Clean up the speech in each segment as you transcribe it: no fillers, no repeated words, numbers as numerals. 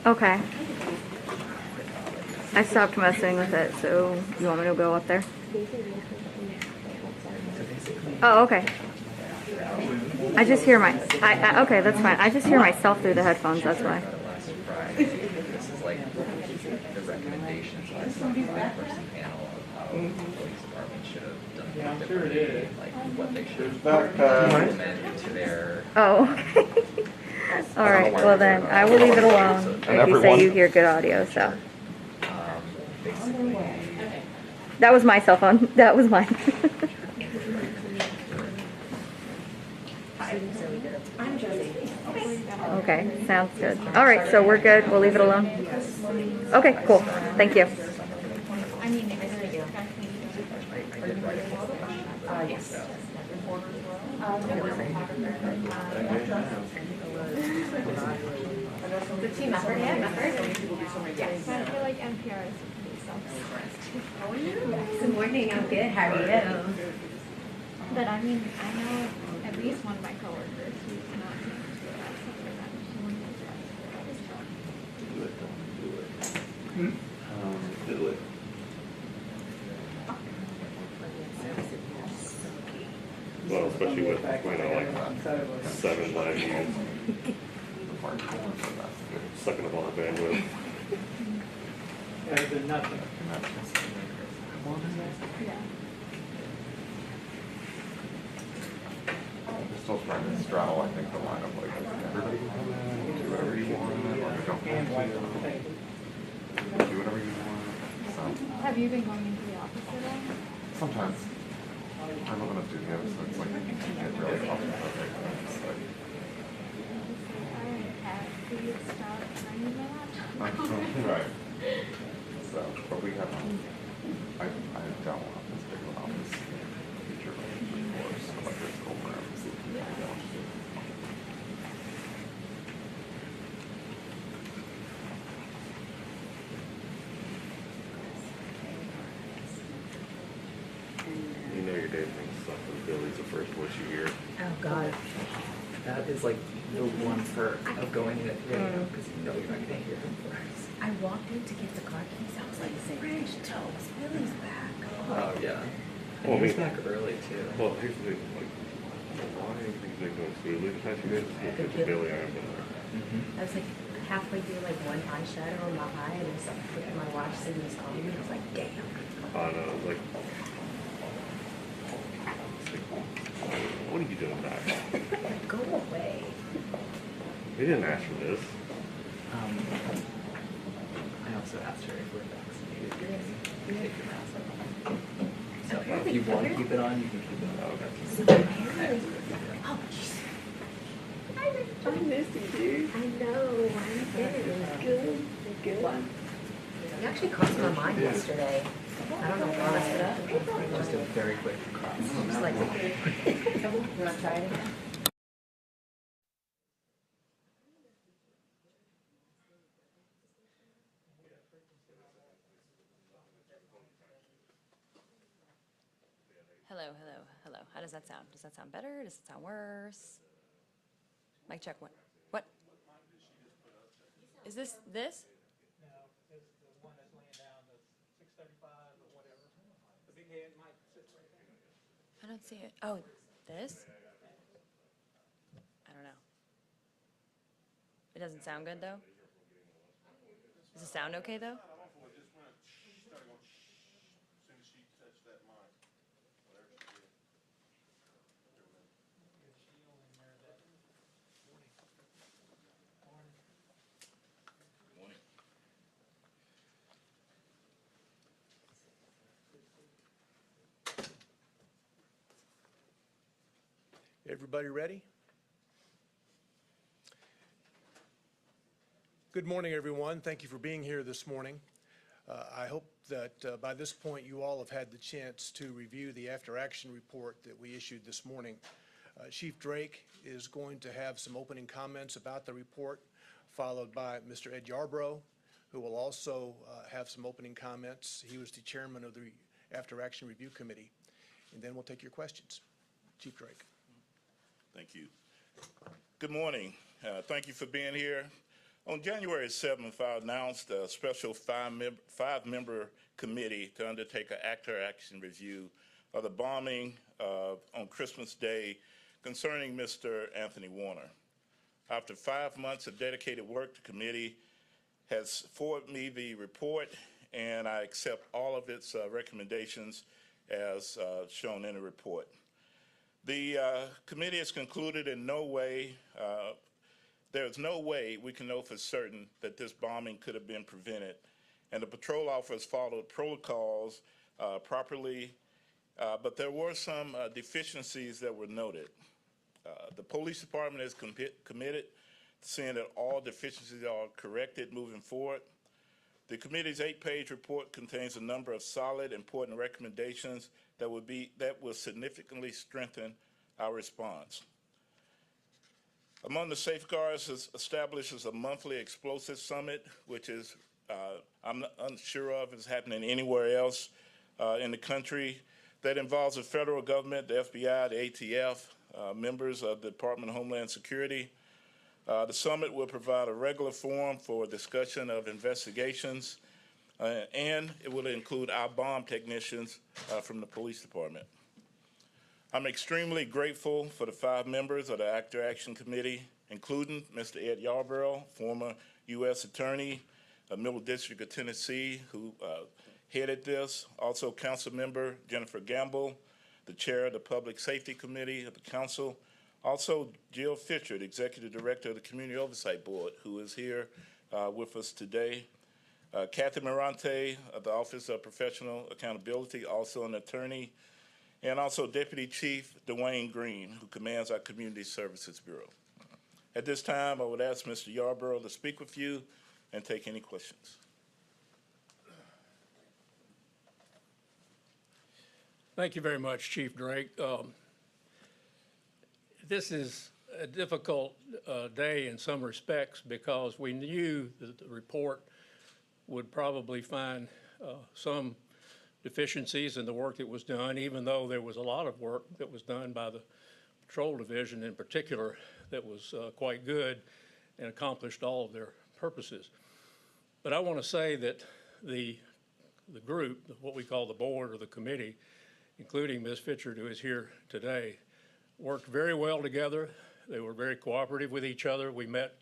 Okay. I stopped messing with it, so you want me to go up there? Oh, okay. I just hear okay, that's fine. I just hear myself through the headphones, that's why. This is like the recommendations by some five-person panel of how the police department should have done it differently, like what they should have implemented to their... Oh, okay. All right, well then, I will leave it alone if you say you hear good audio, so. Basically... That was my cell phone. That was mine. Okay, sounds good. All right, so we're good. We'll leave it alone. Okay, cool. Thank you. Yes. The team effort, yes. I feel like NPR is pretty self-expressed. How are you? Good morning, I'm good. How are you? But I mean, I know at least one of my coworkers who's not doing that stuff like that. She wouldn't do it. Do it. Well, especially with, like 7 live years. Sucking up all the bandwidth. Better than nothing. Yeah. We're still trying to straddle, I think, the line of like, everybody can come in, do whatever you want, or you don't have to. Do whatever you want. So, Have you been going into the office at all? sometimes, I live in a studio, so it's like, you can't really often it's like, I have to stop trying that. right. So, but we have, I don't want this big of an office feature, of course, like there's cold rooms. You know your day brings stuff when Billy's the first voice you hear. Oh, God. That is like the one perk of going in at 3 a.m. because you know you're not going to hear him first. I walked in to get the car keys. I was like, French toast, Billy's back. Oh, yeah. And Well, he was me- back early, too. Well, here's the thing, like, why are things like going smoothly the past few days? It's because of Billy, I am I was like halfway through like one eyeshadow on my eye and I was like flipping my watch and he was calling me. I was like, damn. like, what are you doing back? Go away. We didn't ask for this. I also asked her if we're vaccinated. You're going to take your mask off. So Apparently, if you want to keep it on, you can keep it on. So apparently, oh, jeez. I miss you, dude. I know. I'm good. It was good. Good. You actually crossed my mind yesterday. I don't know why. Just a very quick cross. Just like, you want to try it again? Hello, hello, hello. How does that sound? Does that sound better? Does it sound worse? Mic check. What? What? Is this? No, it's the one that's laying down, the 635 or whatever. The big head mic sits right there. I don't see it. Oh, this? I don't know. It doesn't sound good though. Does it sound okay though? Everybody ready? Good morning, everyone. Thank you for being here this morning. I hope that by this point you all have had the chance to review the after-action report that we issued this morning. Chief Drake is going to have some opening comments about the report, followed by Mr. Ed Yarbrough, who will also have some opening comments. He was the chairman of the After-Action Review Committee. And then we'll take your questions. Chief Drake. Thank you. Good morning. Thank you for being here. On January 7th, I announced a special five-member committee to undertake an after-action review of the bombing on Christmas Day concerning Mr. Anthony Warner. After 5 months of dedicated work, the committee has forwarded me the report, and I accept all of its recommendations as shown in the report. The committee has concluded in no way, there's no way we can know for certain that this bombing could have been prevented. And the patrol officers followed protocols properly, but there were some deficiencies that were noted. The police department is committed to seeing that all deficiencies are corrected moving forward. The committee's 8-page report contains a number of solid, important recommendations that will significantly strengthen our response. Among the safeguards establishes a monthly explosive summit, which is I'm unsure of is happening anywhere else in the country, that involves the federal government, the FBI, the ATF, members of the Department of Homeland Security. The summit will provide a regular forum for discussion of investigations, and it will include our bomb technicians from the police department. I'm extremely grateful for the 5 members of the After Action Committee, including Mr. Ed Yarborough, former U.S. Attorney, Middle District of Tennessee, who headed this. Also, Council Member Jennifer Gamble, the Chair of the Public Safety Committee of the Council. Also, Jill Fisher, the Executive Director of the Community Oversight Board, who is here with us today. Kathy Morante of the Office of Professional Accountability, also an attorney. And also Deputy Chief Dwayne Green, who commands our Community Services Bureau. At this time, I would ask Mr. Yarborough to speak with you and take any questions. Thank you very much, Chief Drake. This is a difficult day in some respects because we knew that the report would probably find some deficiencies in the work that was done, even though there was a lot of work that was done by the Patrol Division in particular that was quite good and accomplished all of their purposes. But I want to say that the group, what we call the board or the committee, including Ms. Fisher, who is here today, worked very well together. They were very cooperative with each other. We met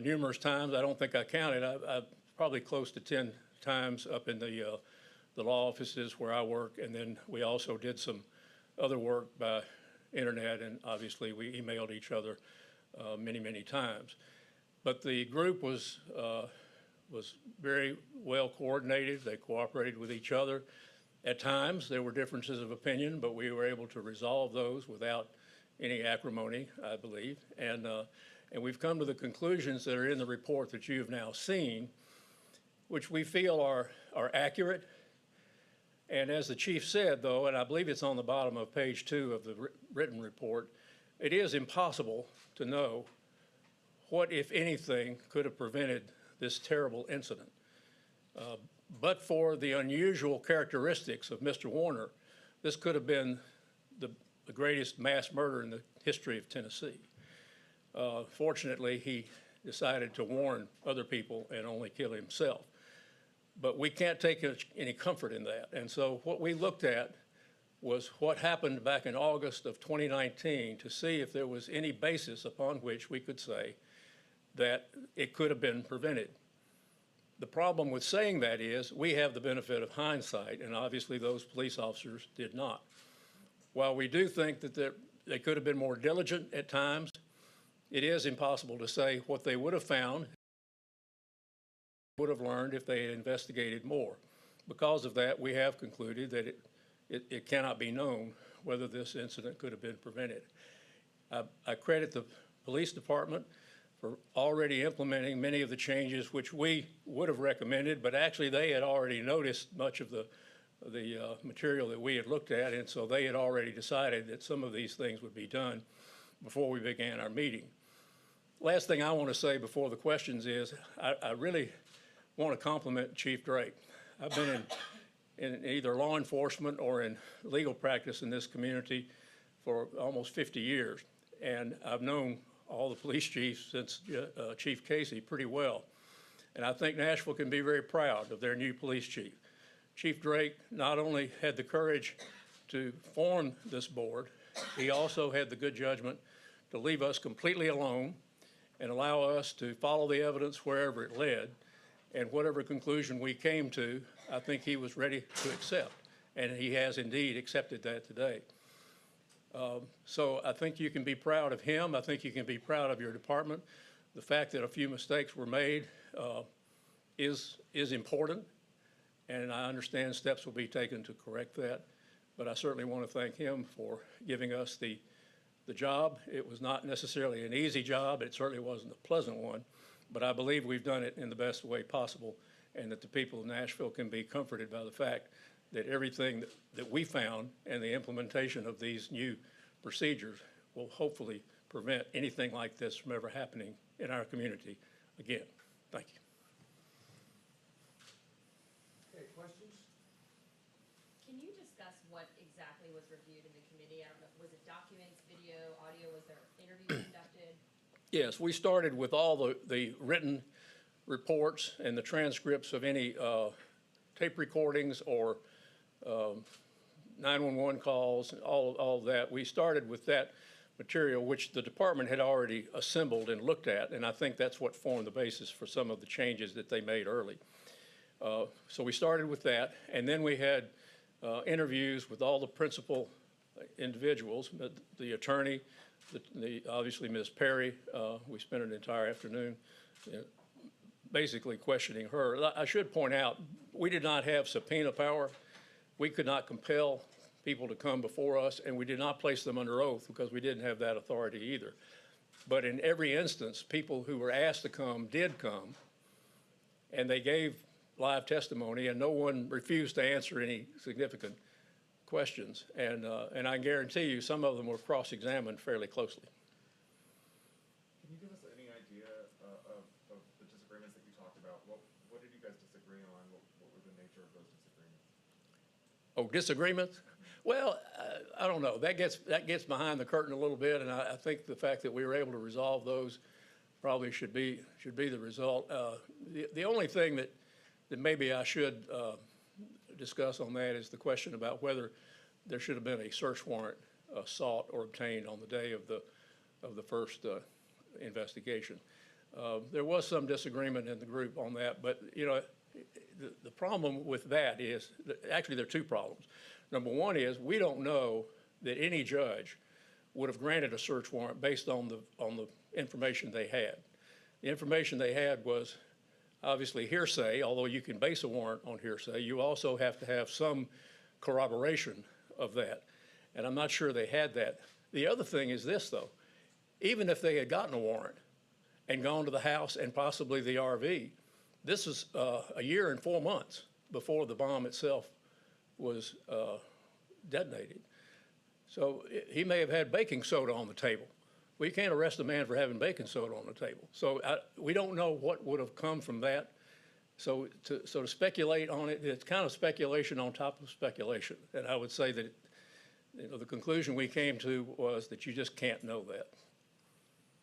numerous times. I don't think I counted. I probably close to 10 times up in the law offices where I work, and then we also did some other work by internet, and obviously we emailed each other many, many times. But the group was very well coordinated. They cooperated with each other. At times, there were differences of opinion, but we were able to resolve those without any acrimony, I believe. And we've come to the conclusions that are in the report that you have now seen, which we feel are accurate. And as the chief said, though, and I believe it's on the bottom of page 2 of the written report, it is impossible to know what, if anything, could have prevented this terrible incident. But for the unusual characteristics of Mr. Warner, this could have been the greatest mass murder in the history of Tennessee. Fortunately, he decided to warn other people and only kill himself. But we can't take any comfort in that. And so what we looked at was what happened back in August of 2019 to see if there was any basis upon which we could say that it could have been prevented. The problem with saying that is we have the benefit of hindsight, and obviously those police officers did not. While we do think that they could have been more diligent at times, it is impossible to say what they would have found, would have learned if they had investigated more. Because of that, we have concluded that it cannot be known whether this incident could have been prevented. I credit the police department for already implementing many of the changes which we would have recommended, but actually they had already noticed much of the material that we had looked at, and so they had already decided that some of these things would be done before we began our meeting. Last thing I want to say before the questions is I really want to compliment Chief Drake. I've been in either law enforcement or in legal practice in this community for almost 50 years. And I've known all the police chiefs since Chief Casey pretty well. And I think Nashville can be very proud of their new police chief. Chief Drake not only had the courage to form this board, he also had the good judgment to leave us completely alone and allow us to follow the evidence wherever it led. And whatever conclusion we came to, I think he was ready to accept. And he has indeed accepted that today. So I think you can be proud of him. I think you can be proud of your department. The fact that a few mistakes were made is important, and I understand steps will be taken to correct that. But I certainly want to thank him for giving us the job. It was not necessarily an easy job. It certainly wasn't a pleasant one, but I believe we've done it in the best way possible, and that the people of Nashville can be comforted by the fact that everything that we found and the implementation of these new procedures will hopefully prevent anything like this from ever happening in our community again. Thank you. Okay, questions? Can you discuss what exactly was reviewed in the committee? I don't know, was it documents, video, audio? Was there interviews conducted? Yes, we started with all the written reports and the transcripts of any tape recordings or 911 calls, all of that. We started with that material, which the department had already assembled and looked at, and I think that's what formed the basis for some of the changes that they made early. So we started with that, and then we had interviews with all the principal individuals, the attorney, obviously Ms. Perry. We spent an entire afternoon basically questioning her. I should point out, we did not have subpoena power. We could not compel people to come before us, and we did not place them under oath because we didn't have that authority either. But in every instance, people who were asked to come did come, and they gave live testimony, and no one refused to answer any significant questions. And I guarantee you, some of them were cross-examined fairly closely. Can you give us any idea of the disagreements that you talked about? What did you guys disagree on? What were the nature of those disagreements? Oh, disagreements? Well, I don't know. That gets behind the curtain a little bit, and I think the fact that we were able to resolve those probably should be the result. The only thing that maybe I should discuss on that is the question about whether there should have been a search warrant sought or obtained on the day of the first investigation. There was some disagreement in the group on that, but you know, the problem with that is actually there are two problems. Number one is we don't know that any judge would have granted a search warrant based on the information they had. The information they had was obviously hearsay, although you can base a warrant on hearsay. You also have to have some corroboration of that, and I'm not sure they had that. The other thing is this, though. Even if they had gotten a warrant and gone to the house and possibly the RV, this is a year and 4 months before the bomb itself was detonated. So he may have had baking soda on the table. Well, you can't arrest a man for having baking soda on the table. So we don't know what would have come from that. So to speculate on it, it's kind of speculation on top of speculation. And I would say that the conclusion we came to was that you just can't know that.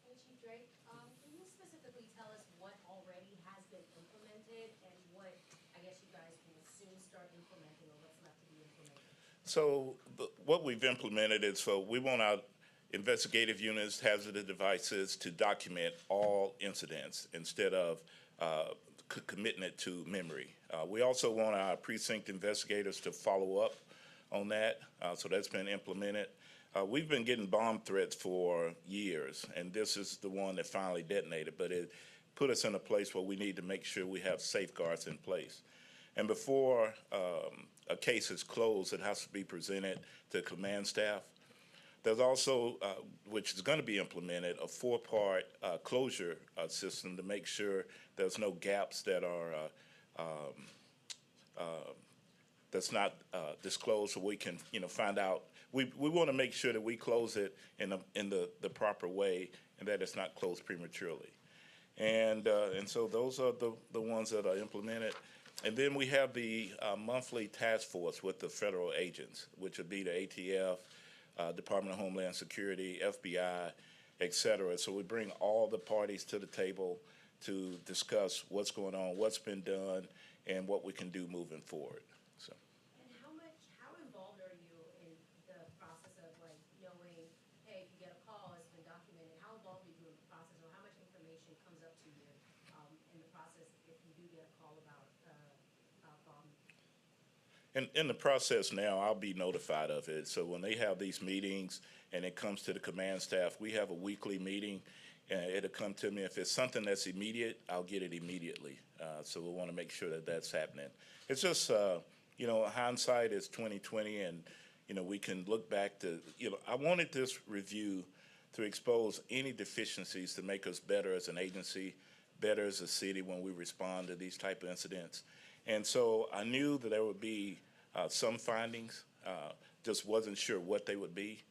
Hey, Chief Drake, can you specifically tell us what already has been implemented and what I guess you guys will soon start implementing or what's left to be implemented? So what we've implemented is, so we want our investigative units, hazardous devices to document all incidents instead of committing it to memory. We also want our precinct investigators to follow up on that, so that's been implemented. We've been getting bomb threats for years, and this is the one that finally detonated, but it put us in a place where we need to make sure we have safeguards in place. And before a case is closed, it has to be presented to command staff. There's also, which is going to be implemented, a 4-part closure system to make sure there's no gaps that are that's not disclosed, so we can find out. We want to make sure that we close it in the proper way and that it's not closed prematurely. And so those are the ones that are implemented. And then we have the monthly task force with the federal agents, which would be the ATF, Department of Homeland Security, FBI, et cetera. So we bring all the parties to the table to discuss what's going on, what's been done, and what we can do moving forward. So. And how involved are you in the process of like knowing, hey, if you get a call, it's been documented, how involved are you in the process, or how much information comes up to you in the process if you do get a call about bomb? In the process now, I'll be notified of it. So when they have these meetings and it comes to the command staff, we have a weekly meeting. And it'll come to me. If it's something that's immediate, I'll get it immediately. So we want to make sure that that's happening. It's just, hindsight is 20/20, and we can look back to, I wanted this review to expose any deficiencies to make us better as an agency, better as a city when we respond to these type of incidents. And so I knew that there would be some findings, just wasn't sure what they would be,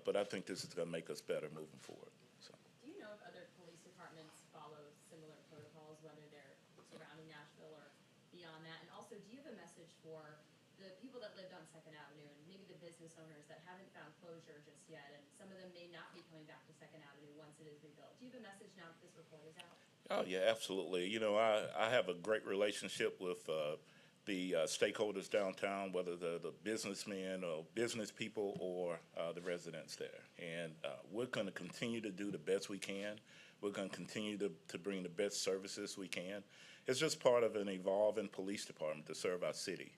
but I think this is going to make us better moving forward. Do you know if other police departments follow similar protocols, whether they're surrounding Nashville or beyond that? And also, do you have a message for the people that lived on Second Avenue and maybe the business owners that haven't found closure just yet, and some of them may not be coming back to Second Avenue once it is rebuilt? Do you have a message now that this report is out? Oh, yeah, absolutely. I have a great relationship with the stakeholders downtown, whether they're the businessmen or business people or the residents there. And we're going to continue to do the best we can. We're going to continue to bring the best services we can. It's just part of an evolving police department to serve our city.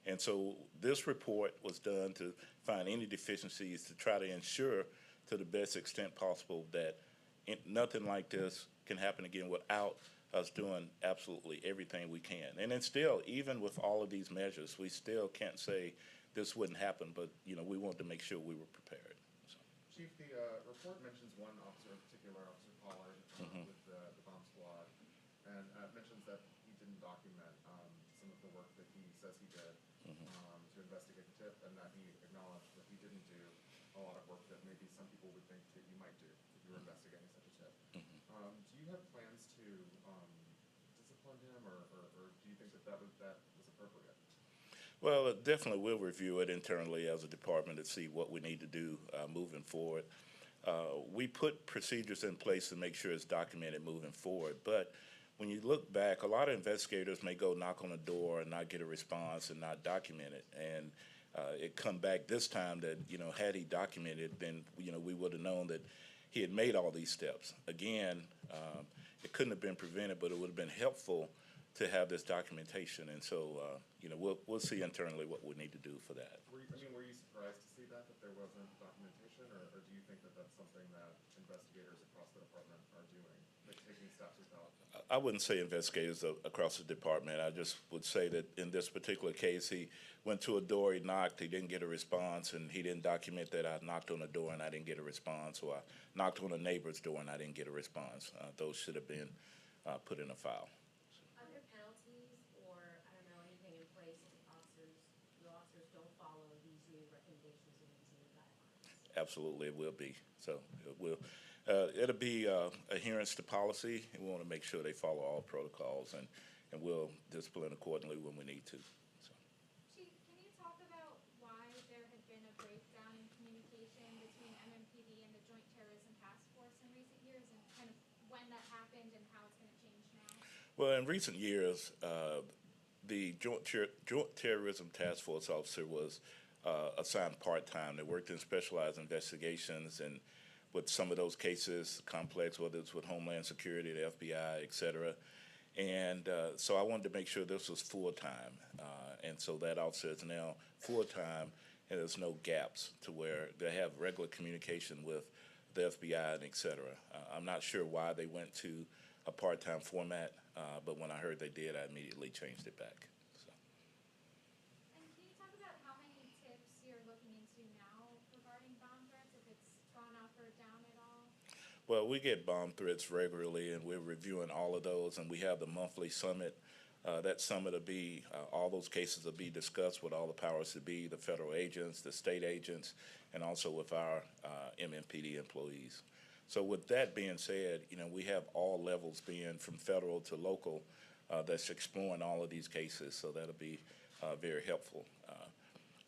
And so this report was done to find any deficiencies to try to ensure to the best extent possible that nothing like this can happen again without us doing absolutely everything we can. And then still, even with all of these measures, we still can't say this wouldn't happen, but we want to make sure we were prepared. So. Chief, the report mentions one officer in particular, Officer Pollard, with the bomb squad, and mentions that he didn't document some of the work that he says he did to investigate the tip, and that he acknowledged that he didn't do a lot of work that maybe some people would think that you might do if you were investigating such a tip. Do you have plans to discipline him, or do you think that was appropriate? Well, definitely we'll review it internally as a department to see what we need to do moving forward. We put procedures in place to make sure it's documented moving forward, but when you look back, a lot of investigators may go knock on a door and not get a response and not document it. And it come back this time that, had he documented, then, we would have known that he had made all these steps. Again, it couldn't have been prevented, but it would have been helpful to have this documentation. And so, we'll see internally what we need to do for that. Were you surprised to see that there wasn't documentation, or do you think that that's something that investigators across the department are doing, like taking steps without? I wouldn't say investigators across the department. I just would say that in this particular case, he went to a door, he knocked, he didn't get a response, and he didn't document that I knocked on a door and I didn't get a response, or I knocked on a neighbor's door and I didn't get a response. Those should have been put in a file. Are there penalties or, anything in place if your officers don't follow these new recommendations or these new guidelines? Absolutely, it will be. So it will. It'll be adherence to policy, and we want to make sure they follow all protocols, and we'll discipline accordingly when we need to. So. Chief, can you talk about why there had been a breakdown in communication between MMPD and the Joint Terrorism Task Force in recent years, and kind of when that happened and how it's going to change now? Well, in recent years, the Joint Terrorism Task Force officer was assigned part-time. They worked in specialized investigations, and with some of those cases, complex, whether it's with Homeland Security, the FBI, et cetera. And so I wanted to make sure this was full-time. And so that officer is now full-time, and there's no gaps to where they have regular communication with the FBI and et cetera. I'm not sure why they went to a part-time format, but when I heard they did, I immediately changed it back. So. And can you talk about how many tips you're looking into now regarding bomb threats, if it's gone up or down at all? Well, we get bomb threats regularly, and we're reviewing all of those, and we have the monthly summit. That summit will be, all those cases will be discussed with all the powers that be, the federal agents, the state agents, and also with our MMPD employees. So with that being said, we have all levels being from federal to local that's exploring all of these cases, so that'll be very helpful.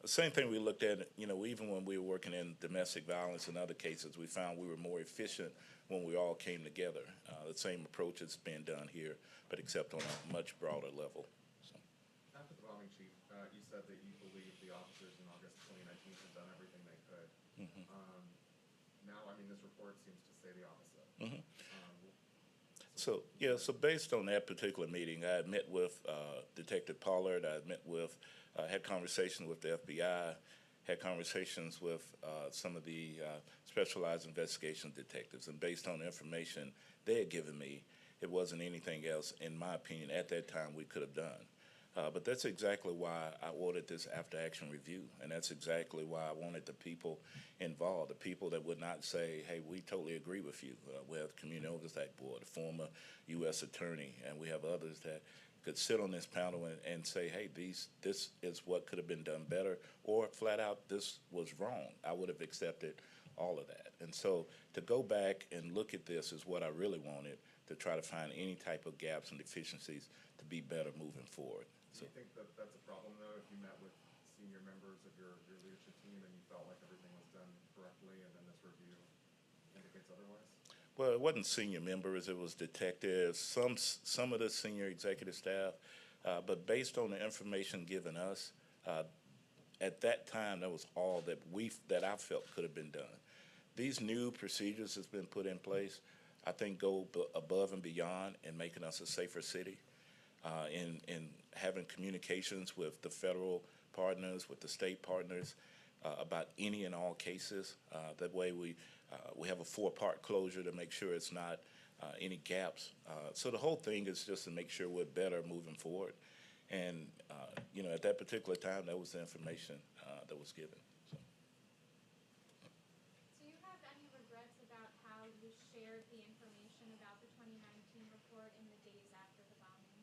Same thing we looked at, even when we were working in domestic violence and other cases, we found we were more efficient when we all came together. The same approach is being done here, but except on a much broader level. So. After the bombing, Chief, you said that you believe the officers in August 2019 had done everything they could. Now, I mean, this report seems to say the opposite. So based on that particular meeting, I had met with Detective Pollard, I had met with, had conversations with the FBI, had conversations with some of the specialized investigation detectives, and based on the information they had given me, it wasn't anything else, in my opinion, at that time we could have done. But that's exactly why I ordered this after-action review, and that's exactly why I wanted the people involved, the people that would not say, hey, we totally agree with you. We have the Community Oversight Board, a former U.S. attorney, and we have others that could sit on this panel and say, hey, this is what could have been done better, or flat out, this was wrong. I would have accepted all of that. And so to go back and look at this is what I really wanted, to try to find any type of gaps and deficiencies to be better moving forward. Do you think that that's a problem, though, if you met with senior members of your leadership team and you felt like everything was done correctly, and then this review indicates otherwise? Well, it wasn't senior members, it was detectives, some of the senior executive staff, but based on the information given us, at that time, that was all that I felt could have been done. These new procedures that's been put in place, I think go above and beyond in making us a safer city. In having communications with the federal partners, with the state partners, about any and all cases. That way we have a 4-part closure to make sure it's not any gaps. So the whole thing is just to make sure we're better moving forward. And, at that particular time, that was the information that was given. So. Do you have any regrets about how you shared the information about the 2019 report in the days after the bombing?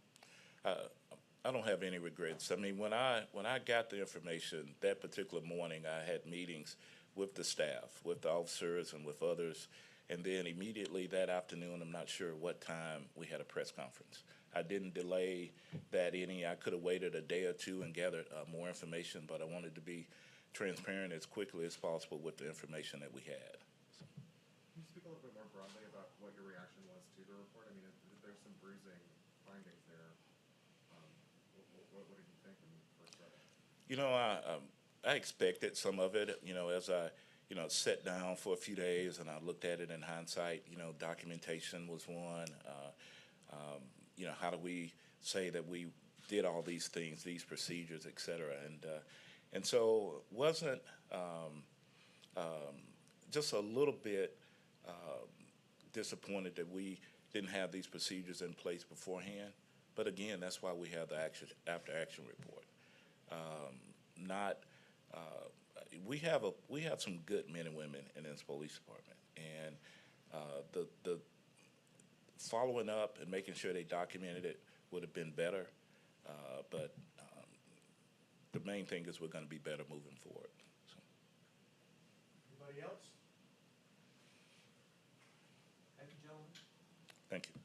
I don't have any regrets. I mean, when I got the information that particular morning, I had meetings with the staff, with the officers, and with others. And then immediately that afternoon, I'm not sure what time, we had a press conference. I didn't delay that any. I could have waited a day or two and gathered more information, but I wanted to be transparent as quickly as possible with the information that we had. So. Can you speak a little bit more broadly about what your reaction was to the report? I mean, there's some bruising findings there. What did you think when you first read it? I expected some of it, as I, sat down for a few days and I looked at it in hindsight. Documentation was one. How do we say that we did all these things, these procedures, et cetera. And so wasn't just a little bit disappointed that we didn't have these procedures in place beforehand. But again, that's why we have the after-action report. We have some good men and women in this police department, and the following up and making sure they documented it would have been better. But the main thing is we're going to be better moving forward. So. Anybody else? Thank you, gentlemen. Thank you.